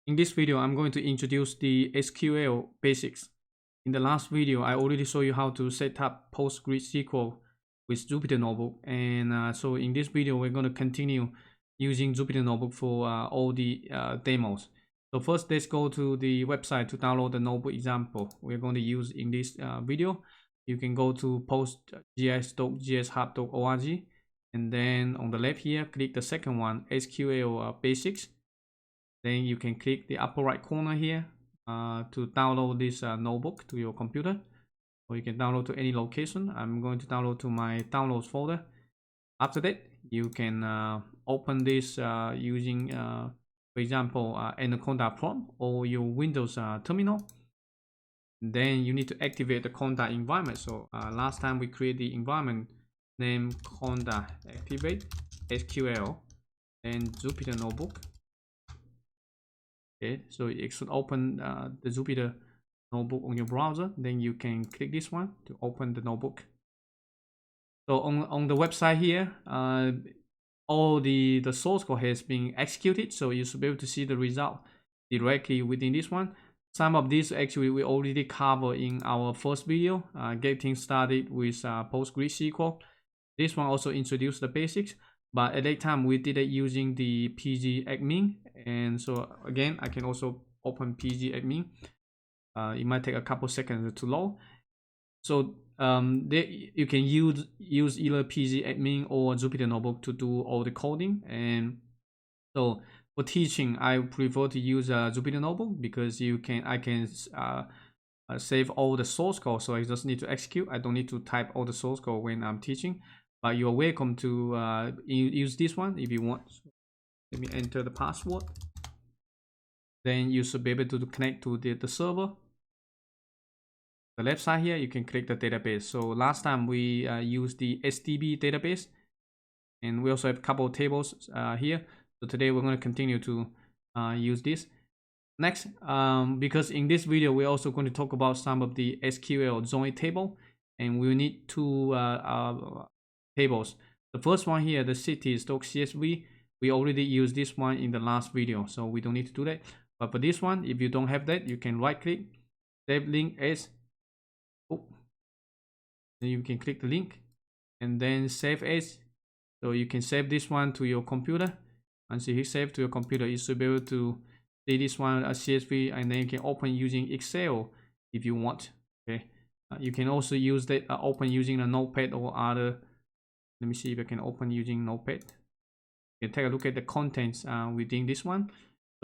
In this video, I'm going to introduce the SQL Basics. In the last video, I already showed you how to set up PostGIS SQL with Jupyter Notebook. And so in this video, we're going to continue using Jupyter Notebook for all the demos. So first, let's go to the website to download the notebook example we're going to use in this video. You can go to postgis.gshub.org, and then on the left here, click the second one, SQL Basics. Then you can click the upper right corner here to download this notebook to your computer, or you can download to any location. I'm going to download to my downloads folder. After that, you can open this using, for example, Anaconda prompt or your Windows terminal. Then you need to activate the Conda environment. So last time we created the environment named Conda activate SQL and Jupyter Notebook. Okay, so it should open the Jupyter Notebook on your browser. Then you can click this one to open the notebook. So on the website here, all the source code has been executed, so you should be able to see the result directly within this one. Some of these actually we already covered in our first video, getting started with PostGIS SQL. This one also introduced the basics, but at that time we did it using the pgadmin. And so again, I can also open pgadmin. It might take a couple seconds to load. So you can use either pgadmin or Jupyter Notebook to do all the coding. And so for teaching, I prefer to use Jupyter Notebook because I can save all the source code, so I just need to execute. I don't need to type all the source code when I'm teaching. But you're welcome to use this one if you want. Let me enter the password. Then you should be able to connect to the server. The left side here, you can click the database. So last time we used the SDB database, and we also have a couple of tables here. So today we're going to continue to use this. Next, because in this video we're also going to talk about some of the SQL join table, and we need two tables. The first one here, the city.csv, we already used this one in the last video, so we don't need to do that. But for this one, if you don't have that, you can right click, save link as, then you can click the link and then save as. So you can save this one to your computer. Once you hit save to your computer, you should be able to see this one as CSV, and then you can open using Excel if you want. Okay, you can also use that open using a notepad or other. Let me see if I can open using notepad. You can take a look at the contents within this one.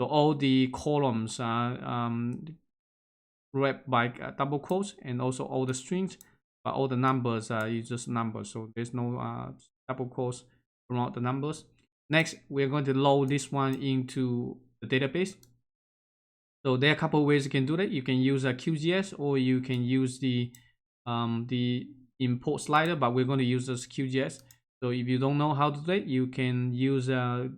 So all the columns are wrapped by double quotes, and also all the strings, but all the numbers are just numbers. So there's no double quotes around the numbers. Next, we're going to load this one into the database. So there are a couple of ways you can do that. You can use a QGIS, or you can use the import slider, but we're going to use this QGIS. So if you don't know how to do that, you can use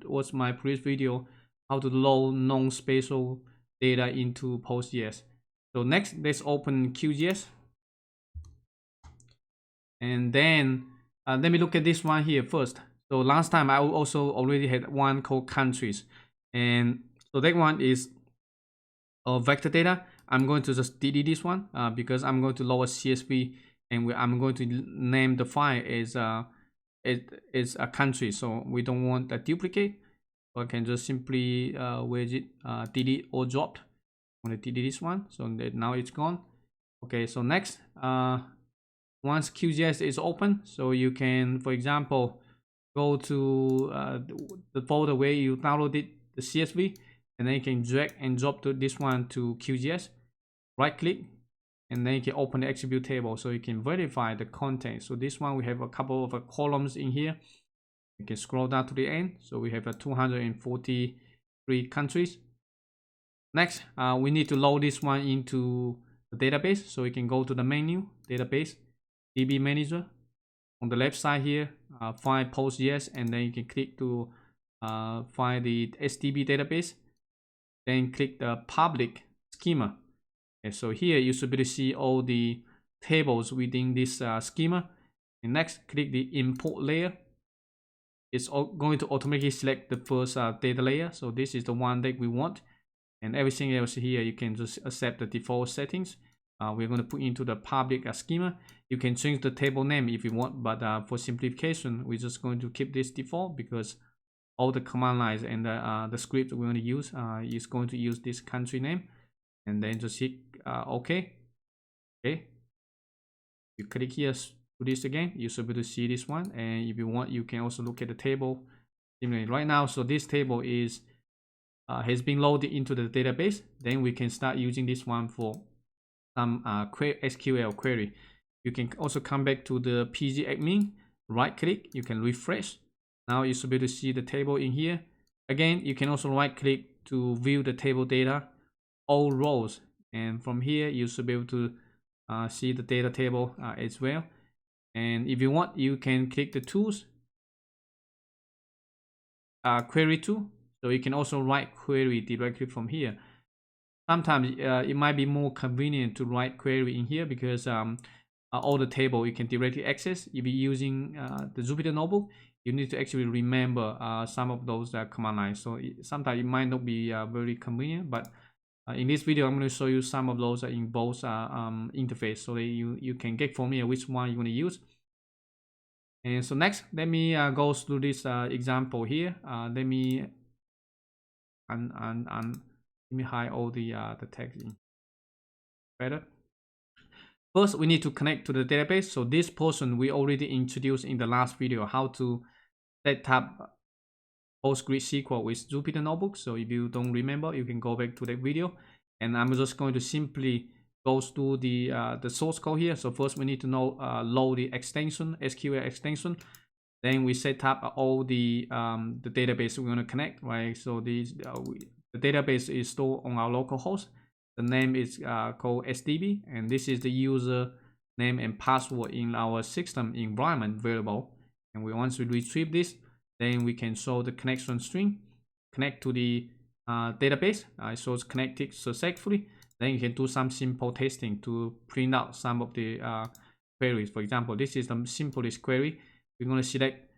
what's my previous video, how to load non-spatial data into PostGIS. So next, let's open QGIS, and then let me look at this one here first. So last time I also already had one called countries, and so that one is vector data. I'm going to just delete this one because I'm going to load a CSV, and I'm going to name the file as a country, so we don't want a duplicate. So I can just simply widget delete or dropped. I'm going to delete this one, so that now it's gone. Okay, so next, once QGIS is open, so you can, for example, go to the folder where you downloaded the CSV, and then you can drag and drop to this one to QGIS. Right click, and then you can open the attribute table, so you can verify the content. So this one, we have a couple of columns in here. You can scroll down to the end. So we have 243 countries. Next, we need to load this one into the database. So you can go to the menu, database, DB manager. On the left side here, find PostGIS, and then you can click to find the SDB database. Then click the public schema. Okay, so here you should be able to see all the tables within this schema. And next, click the import layer. It's going to automatically select the first data layer. So this is the one that we want. and everything else here you can just accept the default settings. We're going to put into the public schema. You can change the table name if you want, but for simplification we're just going to keep this default, because all the command lines and the script we're going to use is going to use this country name. And then just hit OK. Okay, you click here to this again, you should be able to see this one. And if you want, you can also look at the table similarly right now. So this table is has been loaded into the database. Then we can start using this one for some SQL query. You can also come back to the pgadmin, right click, you can refresh. Now you should be able to see the table in here. Again, you can also right click to view the table data, all rows, and from here you should be able to see the data table as well. And if you want, you can click the tools, query tool, so you can also write query directly from here. Sometimes it might be more convenient to write query in here, because all the table you can directly access. If you're using the Jupyter notebook, you need to actually remember some of those command lines. So sometimes it might not be very convenient, but in this video, I'm going to show you some of those in both interface, so that you can get familiar which one you want to use. And so next, let me go through this example here. Let me hide all the text in better. First, we need to connect to the database. So this portion we already introduced in the last video, how to set up PostGIS SQL with Jupyter Notebook. So if you don't remember, you can go back to that video. And I'm just going to simply go through the source code here. So first we need to know load the extension, SQL extension. Then we set up all the database we're going to connect, right? So the database is stored on our local host. The name is called SDB, and this is the user name and password in our system environment variable. And once we retrieve this, then we can show the connection string, connect to the database. So it's connected successfully. Then you can do some simple testing to print out some of the queries. For example, this is the simplest query. We're going to select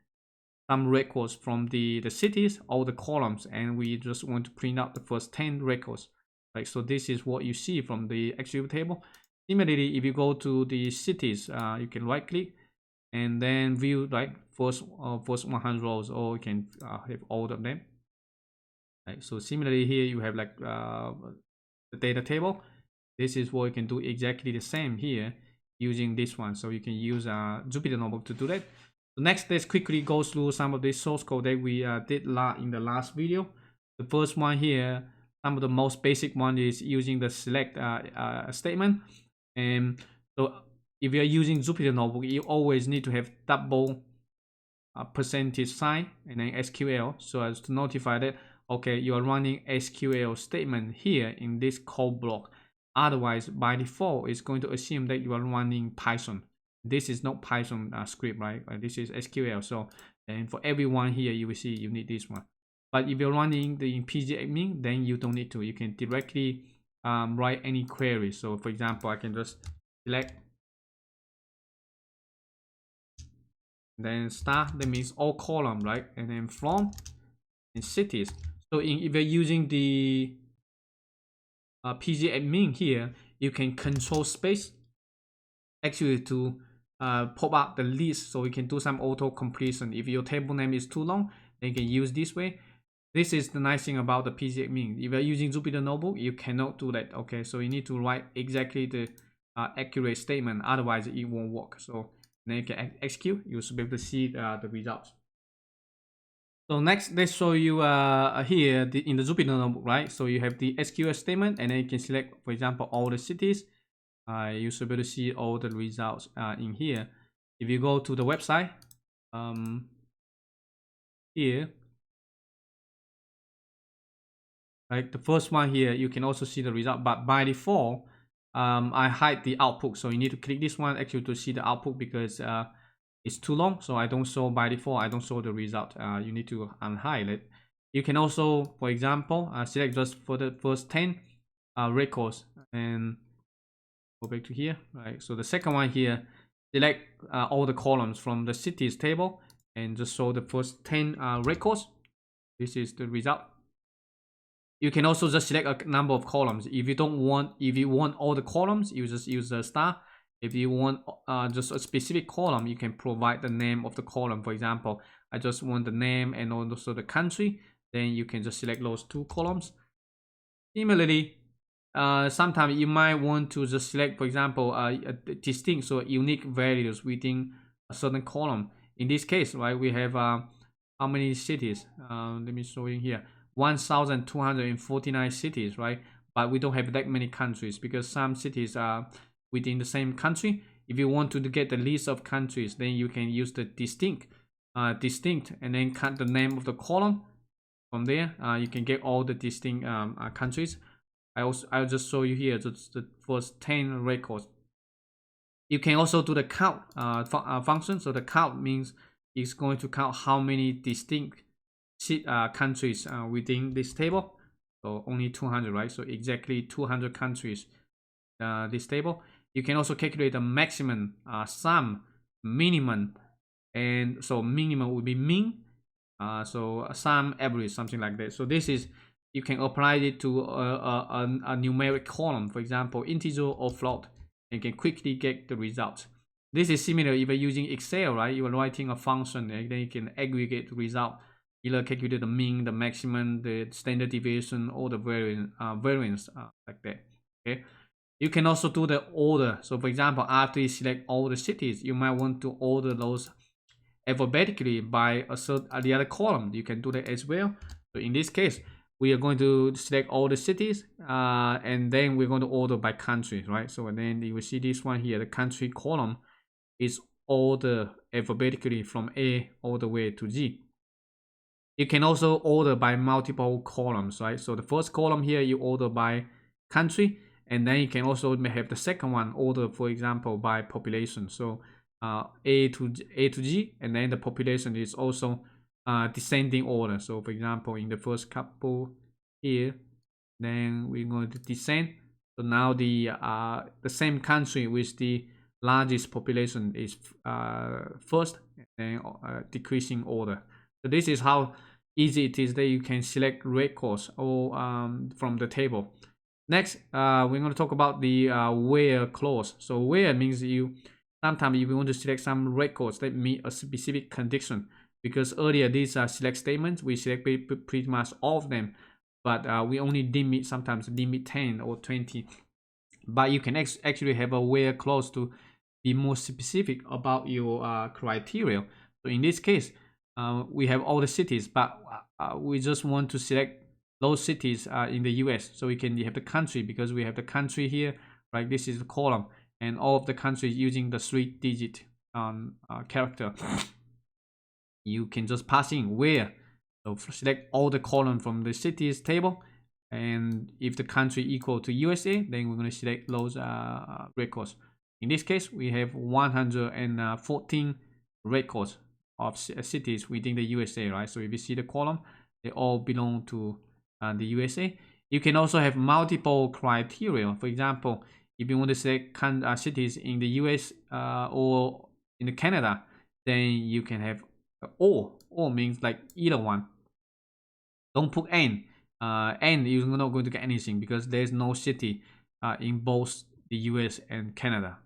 some records from the cities, all the columns, and we just want to print out the first 10 records. Right, so this is what you see from the attribute table. Similarly, if you go to the cities, you can right click and then view like first 100 rows, or you can have all of them. Right, so similarly here you have like the data table. This is what you can do exactly the same here using this one. So you can use Jupyter Notebook to do that. So next, let's quickly go through some of the source code that we did in the last video. The first one here, some of the most basic one is using the select statement. And so if you're using Jupyter Notebook, you always need to have double percentage sign and then SQL, so as to notify that, okay, you are running SQL statement here in this code block. Otherwise, by default, it's going to assume that you are running Python. This is not Python script, right? This is SQL. So, and for everyone here, you will see you need this one. But if you're running the pgadmin, then you don't need to. You can directly write any query. So, for example, I can just select, then star, that means all column, right? And then from and cities. So if you're using the pgadmin here, you can control space actually to pop up the list, so you can do some auto completion. If your table name is too long, then you can use this way. This is the nice thing about the pgadmin. If you're using Jupyter Notebook, you cannot do that. Okay, so you need to write exactly the accurate statement, otherwise it won't work. So then you can execute, you should be able to see the results. So next, let's show you here in the Jupyter Notebook, right? So you have the SQL statement, and then you can select, for example, all the cities. You should be able to see all the results in here. If you go to the website, here, right, the first one here, you can also see the result, but by default, I hide the output. So you need to click this one actually to see the output, because it's too long. So I don't show by default, I don't show the result. You need to unhide it. You can also, for example, select just for the first 10 records and go back to here, right? So the second one here, select all the columns from the cities table and just show the first 10 records. This is the result. You can also just select a number of columns. If you want all the columns, you just use the star. If you want just a specific column, you can provide the name of the column. For example, I just want the name and also the country. Then you can just select those 2 columns. Similarly, sometimes you might want to just select, for example, a distinct, so unique values within a certain column. In this case, right, we have how many cities? Let me show you here. 1,249 cities, right? But we don't have that many countries because some cities are within the same country. If you want to get the list of countries, then you can use the distinct, and then cut the name of the column. From there, you can get all the distinct countries. I'll just show you here just the first 10 records. You can also do the count function. So the count means it's going to count how many distinct countries within this table. So only 200, right? So exactly 200 countries this table. You can also calculate the maximum, sum, minimum, and so minimum would be mean. So sum, average, something like that. So this is, you can apply it to a numeric column, for example, integer or float, and can quickly get the results. This is similar if you're using Excel, right? You are writing a function, and then you can aggregate the result, either calculate the mean, the maximum, the standard deviation, or the variance like that. Okay. You can also do the order. So for example, after you select all the cities, you might want to order those alphabetically by the other column. You can do that as well. So in this case, we are going to select all the cities, and then we're going to order by country, right? So and then you will see this one here, the country column is ordered alphabetically from A all the way to Z. You can also order by multiple columns, right? So the first column here, you order by country, and then you can also have the second one order, for example, by population. So A to G, and then the population is also descending order. So for example, in the first couple here, then we're going to descend. So now the same country with the largest population is first, and then decreasing order. So this is how easy it is that you can select records or from the table. Next, we're going to talk about the where clause. So where means sometimes if you want to select some records that meet a specific condition, because earlier these are select statements, we select pretty much all of them, but we only sometimes limit 10 or 20. But you can actually have a where clause to be more specific about your criteria. So in this case, we have all the cities, but we just want to select those cities in the US. So we can have the country, because we have the country here, right? This is the column, and all of the countries using the 3-digit character. You can just pass in where. So select all the column from the cities table, and if the country equal to USA, then we're going to select those records. In this case, we have 114 records of cities within the USA, right? So if you see the column, they all belong to the USA. You can also have multiple criteria. For example, if you want to select cities in the US or in the Canada, then you can have or means like either one. Don't put N. N, you're not going to get anything because there's no city in both the US and Canada.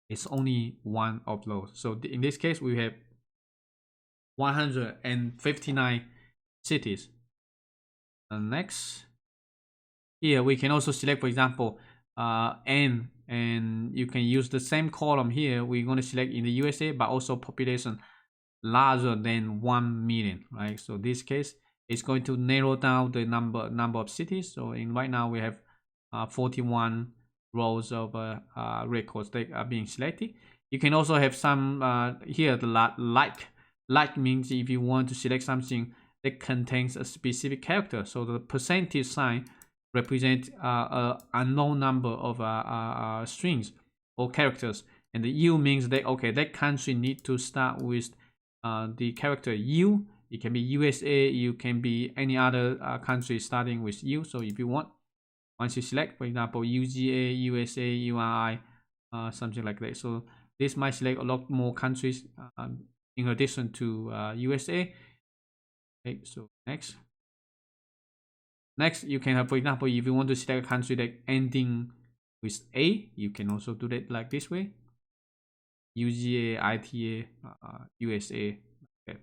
It's only one of those. So in this case, we have 159 cities. Next, here we can also select, for example, N, and you can use the same column here. We're going to select in the USA, but also population larger than 1 million, right? So this case, it's going to narrow down the number of cities. So right now we have 41 rows of records that are being selected. You can also have some here, the like means if you want to select something that contains a specific character. So the percentage sign represents an unknown number of strings or characters, and the U means that okay, that country need to start with the character U. It can be USA, you can be any other country starting with U. So if you want, once you select, for example, UGA, USA, URI, something like that. So this might select a lot more countries in addition to USA. Okay, so next. Next, you can have, for example, if you want to select a country that ending with A, you can also do that like this way. UGA, ITA, USA. Okay.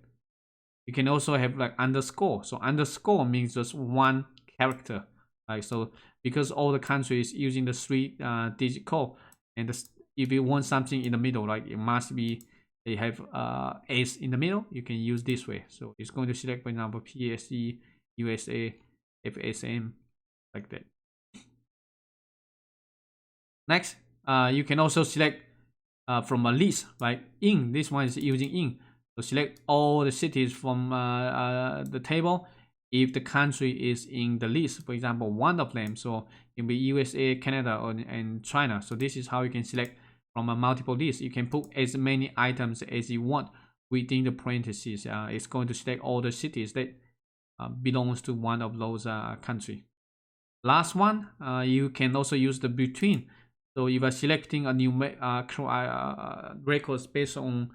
You can also have like underscore. So underscore means just one character. Right? So because all the countries using the 3-digit code, and if you want something in the middle, like it must be they have S in the middle, you can use this way. So it's going to select, for example, PSE, USA, FSM, like that. Next, you can also select from a list, right? In this one is using in. So select all the cities from the table. If the country is in the list, for example, one of them, so it will be USA, Canada, and China. So this is how you can select from a multiple list. You can put as many items as you want within the parentheses. It's going to select all the cities that belongs to one of those country. Last one, you can also use the between. So if you are selecting a new records based on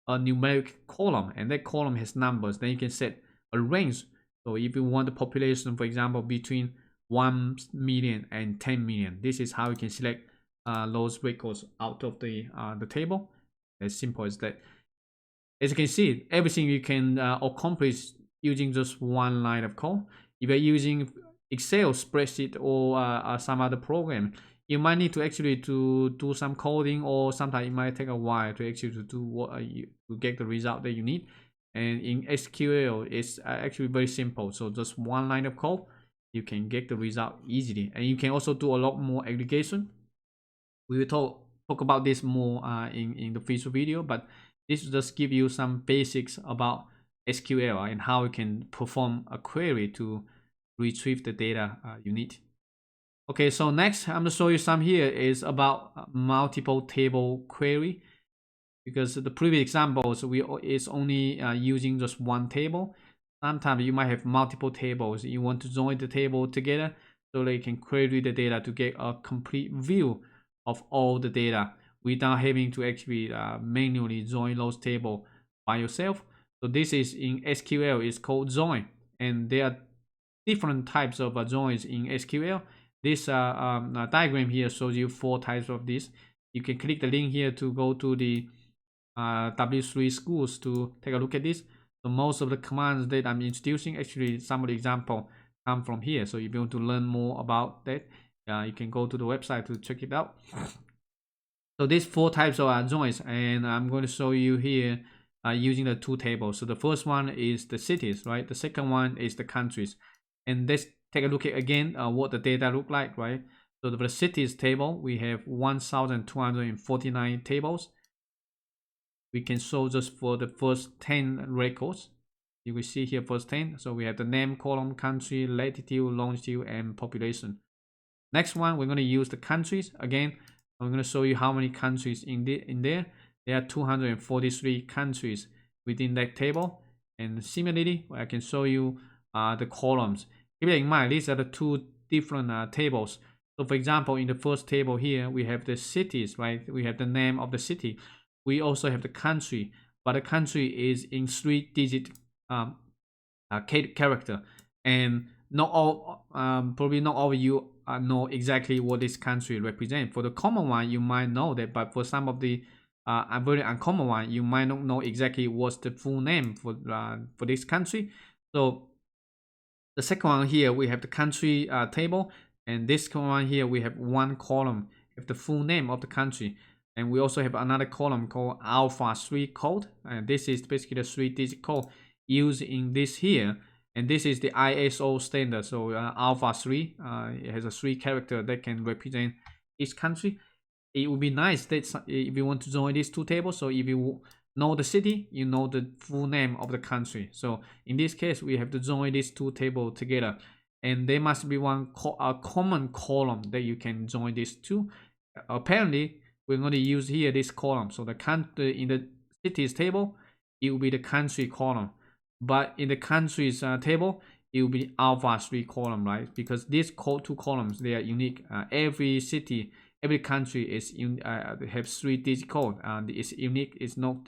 a numeric column, and that column has numbers, then you can set a range. So if you want the population, for example, between 1 million and 10 million, this is how you can select those records out of the table. As simple as that. As you can see, everything you can accomplish using just one line of code. If you're using Excel spreadsheet or some other program, you might need to actually to do some coding, or sometimes it might take a while to actually to do what to get the result that you need. And in SQL, it's actually very simple. So just one line of code, you can get the result easily, and you can also do a lot more aggregation. We will talk about this more in the future video, but this will just give you some basics about SQL and how you can perform a query to retrieve the data you need. Okay, so next I'm going to show you some here is about multiple table query, because the previous examples is only using just one table. Sometimes you might have multiple tables. You want to join the table together so that you can query the data to get a complete view of all the data without having to actually manually join those tables by yourself. So this is in SQL, it's called join, and there are different types of joins in SQL. This diagram here shows you 4 types of this. You can click the link here to go to the W3 schools to take a look at this. So most of the commands that I'm introducing, actually some of the example come from here. So if you want to learn more about that, you can go to the website to check it out. So these 4 types of joins, and I'm going to show you here using the 2 tables. So the first one is the cities, right? The second one is the countries. And let's take a look at again what the data look like, right? So the cities table, we have 1,249 tables. We can show just for the first 10 records. You will see here first 10. So we have the name column, country, latitude, longitude, and population. Next one, we're going to use the countries. Again, I'm going to show you how many countries in there. There are 243 countries within that table. And similarly, I can show you the columns. Keep in mind, these are the 2 different tables. So for example, in the first table here, we have the cities, right? We have the name of the city. We also have the country, but the country is in 3-digit character. And not all, probably not all of you know exactly what this country represents. For the common one, you might know that, but for some of the very uncommon one, you might not know exactly what's the full name for this country. So the second one here, we have the country table, and this one here, we have one column with the full name of the country. And we also have another column called Alpha 3 code. And this is basically the 3-digit code used in this here. And this is the ISO standard. So Alpha 3 it has a 3 character that can represent each country. It would be nice that if you want to join these 2 tables, so if you know the city, you know the full name of the country. So in this case, we have to join these 2 tables together. And there must be one common column that you can join these 2. Apparently, we're going to use here this column. So in the cities table, it will be the country column. But in the countries table, it will be Alpha 3 column, right? Because these 2 columns, they are unique. Every city, every country is have 3-digit code, and it's unique. It's not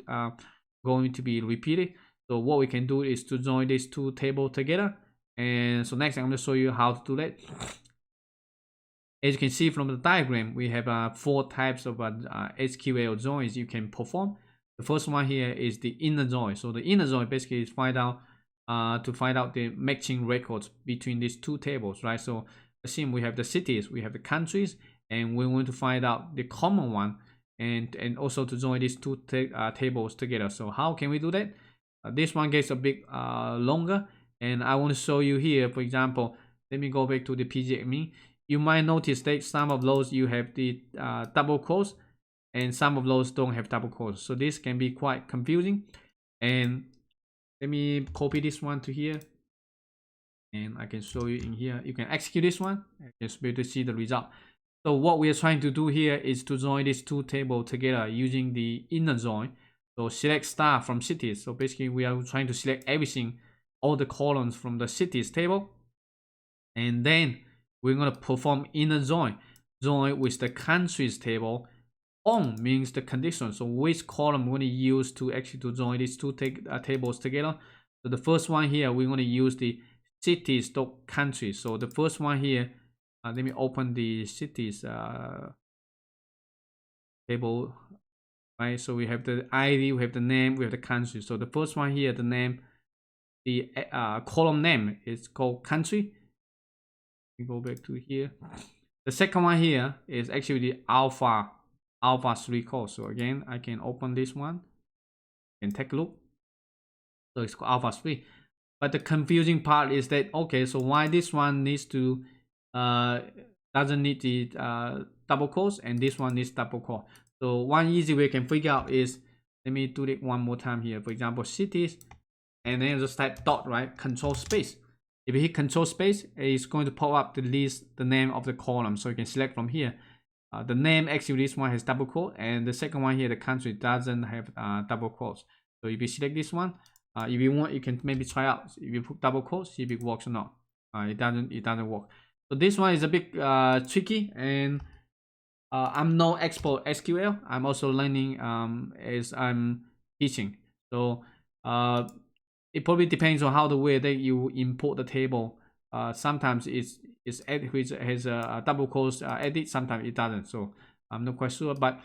going to be repeated. So what we can do is to join these 2 tables together, And so next I'm going to show you how to do that. As you can see from the diagram, we have 4 types of SQL joins you can perform. The first one here is the inner join. So the inner join basically is to find out the matching records between these 2 tables, right? So assume we have the cities, we have the countries, and we want to find out the common one, and also to join these 2 tables together. So how can we do that? This one gets a bit longer, and I want to show you here. For example, let me go back to the PGAdmin. You might notice that some of those you have the double quotes, and some of those don't have double quotes. So this can be quite confusing. And let me copy this one to here, and I can show you in here. You can execute this one and just be able to see the result. So what we are trying to do here is to join these 2 tables together using the inner join. So select star from cities. So basically we are trying to select everything, all the columns from the cities table, and then we're going to perform inner join with the countries table. On means the condition, so which column we're going to use to actually to join these 2 tables together. So the first one here, we're going to use the cities dot countries. So the first one here, let me open the cities table, right? So we have the ID, we have the name, we have the country. So the first one here, the name, the column name is called country. We go back to here. The second one here is actually the alpha 3 code. So again, I can open this one and take a look. So it's called alpha 3. But the confusing part is that, okay, so why this one needs to doesn't need the double quotes, and this one needs double quote. So one easy way you can figure out is, let me do it one more time here. For example, cities, and then just type dot, right? Control space. If you hit control space, it's going to pop up the list, the name of the column. So you can select from here. The name, actually this one has double quote, and the second one here, the country, doesn't have double quotes. So if you select this one, if you want, you can maybe try out. If you put double quotes, see if it works or not. It doesn't work. So this one is a bit tricky, and I'm no expert SQL. I'm also learning as I'm teaching. So it probably depends on how the way that you import the table. Sometimes it's which has a double quotes edit, sometimes it doesn't. So I'm not quite sure, but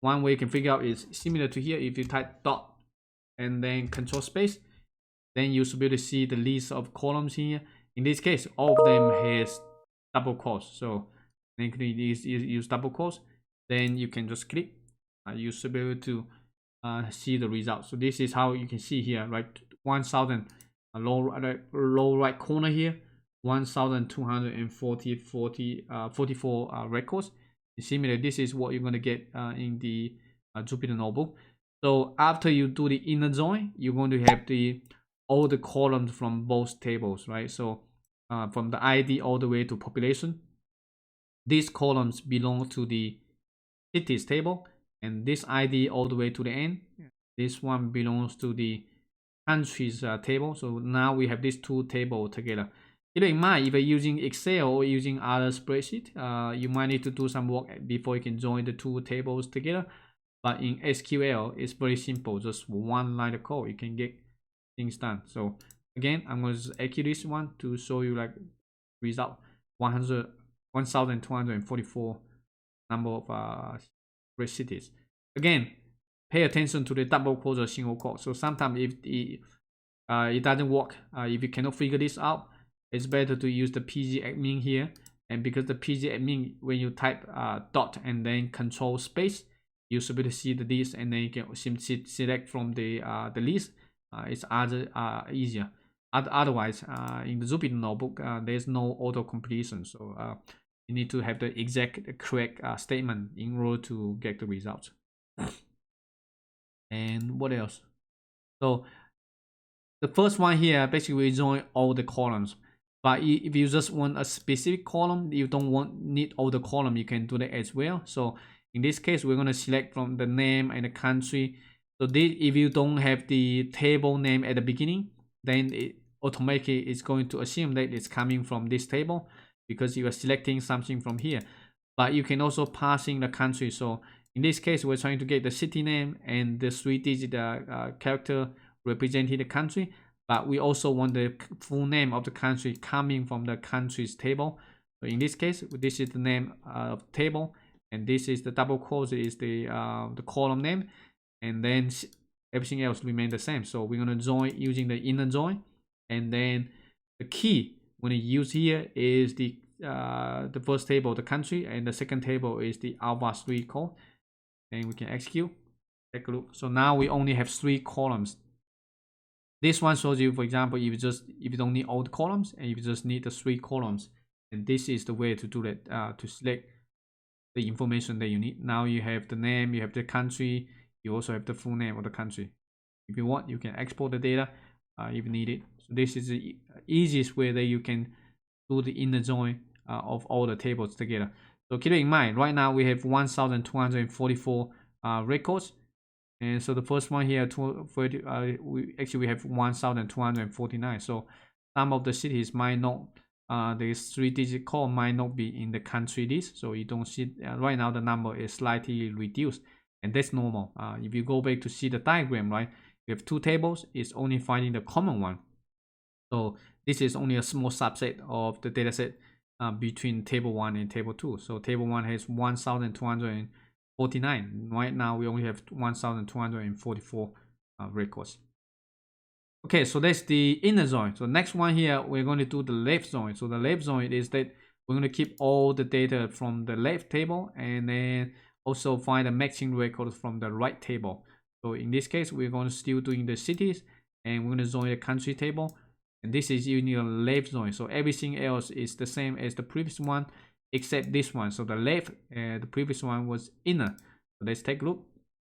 one way you can figure out is similar to here. If you type dot and then control space, then you should be able to see the list of columns here. In this case, all of them has double quotes. So then you use double quotes, then you can just click. You should be able to see the result. So this is how you can see here, right? 1000 low right corner here, 1244 records. Similar, this is what you're going to get in the Jupyter notebook. So after you do the inner join, you're going to have all the columns from both tables, right? So from the ID all the way to population, these columns belong to the cities table, and this ID all the way to the end, this one belongs to the countries table. So now we have these 2 tables together. Keep in mind, if you're using Excel or using other spreadsheet, you might need to do some work before you can join the 2 tables together. But in SQL, it's very simple. Just one line of code, you can get things done. So again, I'm going to execute this one to show you like result 1244 number of cities. Again, pay attention to the double quote or single quote. So sometimes if it doesn't work, if you cannot figure this out, it's better to use the PGAdmin here. And because the PGAdmin, when you type dot and then control space, you should be able to see the list, and then you can simply select from the list. It's easier. Otherwise, in the Jupyter notebook, there's no auto completion. So you need to have the exact correct statement in order to get the results. And what else? So the first one here, basically we join all the columns. But if you just want a specific column, you don't need all the column, you can do that as well. So in this case, we're going to select from the name and the country. So if you don't have the table name at the beginning, then it automatically is going to assume that it's coming from this table because you are selecting something from here. But you can also pass in the country. So in this case, we're trying to get the city name and the 3-digit character representing the country. but we also want the full name of the country coming from the countries table. So in this case, this is the name of the table, and this is the double quotes is the column name, and then everything else remain the same. So we're going to join using the inner join, and then the key we're going to use here is the first table, the country, and the second table is the alpha 3 code, and we can execute. Take a look. So now we only have 3 columns. This one shows you, for example, if you don't need all the columns and if you just need the 3 columns, and this is the way to do that, to select the information that you need. Now you have the name, you have the country, you also have the full name of the country. If you want, you can export the data if you need it. So this is the easiest way that you can do the inner join of all the tables together. So keep it in mind, right now we have 1,244 records, and so the first one here, we have 1,249. So some of the cities might not, the 3-digit code might not be in the country list, so you don't see right now the number is slightly reduced, and that's normal. If you go back to see the diagram, right, we have 2 tables, it's only finding the common one. So this is only a small subset of the data set between table 1 and table 2. So table 1 has 1,249. Right now we only have 1,244 records. Okay, so that's the inner join. So next one here, we're going to do the left join. So the left join is that we're going to keep all the data from the left table and then also find the matching records from the right table. So in this case, we're going to still doing the cities, and we're going to join the country table. And this is using the left join. So everything else is the same as the previous one, except this one. So the left, the previous one was inner. So let's take a look.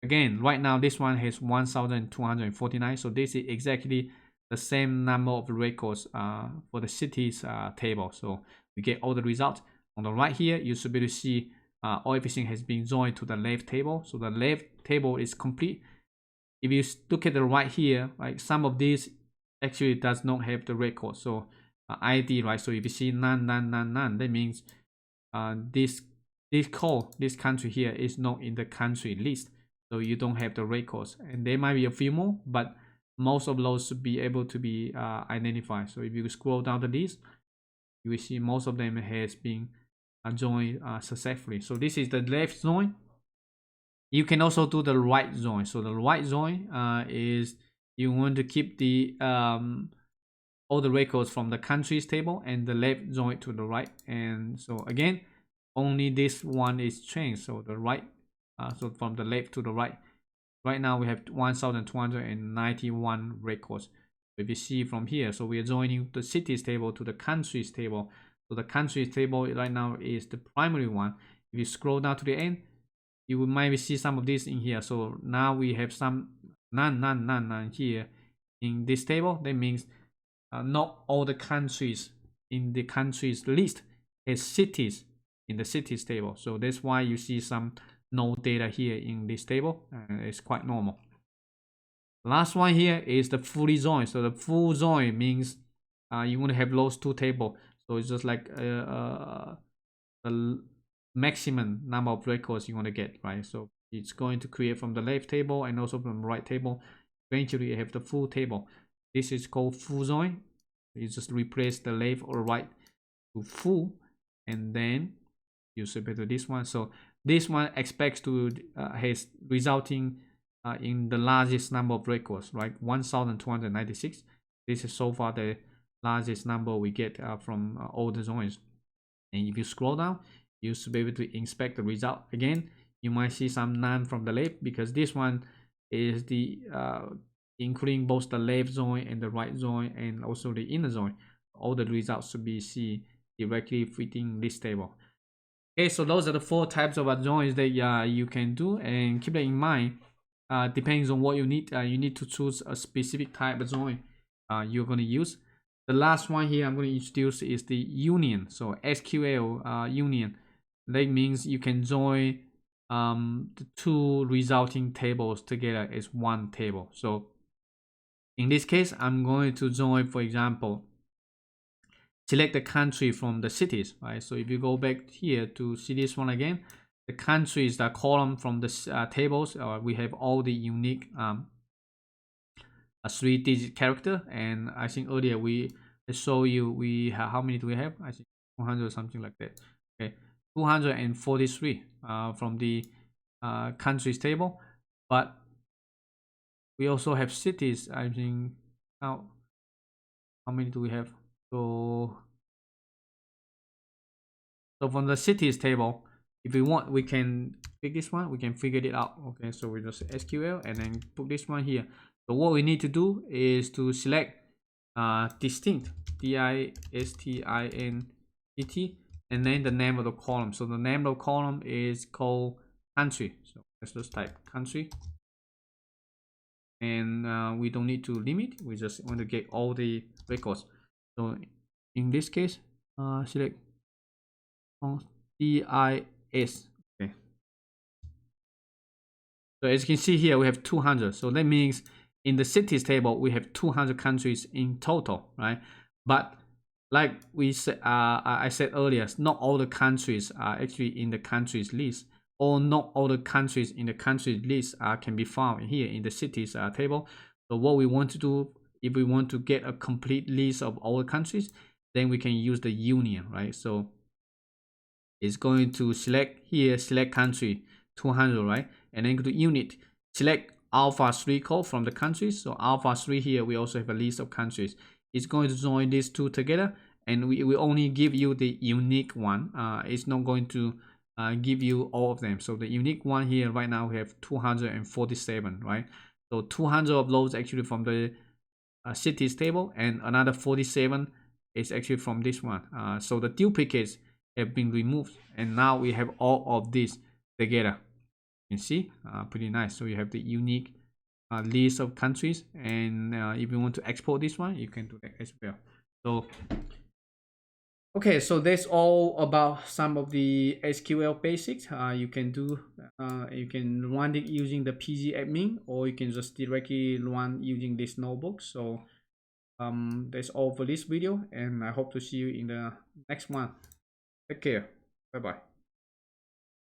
Again, right now this one has 1,249. So this is exactly the same number of records for the cities table. So we get all the results. On the right here, you should be able to see everything has been joined to the left table. So the left table is complete. If you look at the right here, right, some of these actually does not have the record. So ID, right? So if you see none, that means this country here is not in the country list. So you don't have the records, and there might be a few more, but most of those should be able to be identified. So if you scroll down the list, you will see most of them has been joined successfully. So this is the left join. You can also do the right join. So the right join is you want to keep the all the records from the countries table, and the left join to the right. And so again, only this one is changed. So the right, so from the left to the right. Right now we have 1,291 records. If you see from here, so we are joining the cities table to the countries table. So the countries table right now is the primary one. If you scroll down to the end, you will maybe see some of this in here. So now we have some none here in this table. That means not all the countries in the countries list has cities in the cities table. So that's why you see some no data here in this table. It's quite normal. Last one here is the fully join. So the full join means you want to have those 2 tables. So it's just like the maximum number of records you want to get, right? So it's going to create from the left table and also from the right table. Eventually you have the full table. This is called full join. You just replace the left or right to full, and then you submit to this one. So this one expects to has resulting in the largest number of records, right? 1,296. This is so far the largest number we get from all the joins. And if you scroll down, you should be able to inspect the result. Again, you might see some none from the left, because this one is the including both the left join and the right join and also the inner join. All the results should be seen directly fitting this table. Okay, so those are the 4 types of joins that you can do, and keep that in mind. Depends on what you need. You need to choose a specific type of join you're going to use. The last one here I'm going to introduce is the union. So SQL union. That means you can join the 2 resulting tables together as one table. So in this case, I'm going to join, for example, select the country from the cities, right? So if you go back here to see this one again, the countries, the column from the tables, we have all the unique a 3-digit character. And I think earlier I show you we have, how many do we have? I think 200 or something like that. Okay, 243 from the countries table. But we also have cities. I think now, how many do we have? So from the cities table, if we want, we can pick this one. We can figure it out. Okay, so we just SQL and then put this one here. So what we need to do is to select distinct, distinct, and then the name of the column. So the name of the column is called country. So let's just type country, and we don't need to limit. We just want to get all the records. So in this case, select DIS. Okay. So as you can see here, we have 200. So that means in the cities table, we have 200 countries in total, right? But like we said, I said earlier, not all the countries are actually in the countries list, or not all the countries in the countries list can be found here in the cities table. So what we want to do, if we want to get a complete list of all the countries, then we can use the union, right? So it's going to select here, select country 200, right? And then go to unit, select alpha 3 code from the countries. So alpha 3 here, we also have a list of countries. It's going to join these two together, and we will only give you the unique one. It's not going to give you all of them. So the unique one here right now we have 247, right? So 200 of those actually from the cities table, and another 47 is actually from this one. So the duplicates have been removed, and now we have all of this together. You can see, pretty nice. So you have the unique list of countries, and if you want to export this one, you can do that as well. So okay, so that's all about some of the SQL basics. You can do, you can run it using the PG admin, or you can just directly run using this notebook. So that's all for this video, and I hope to see you in the next one. Take care. Bye bye.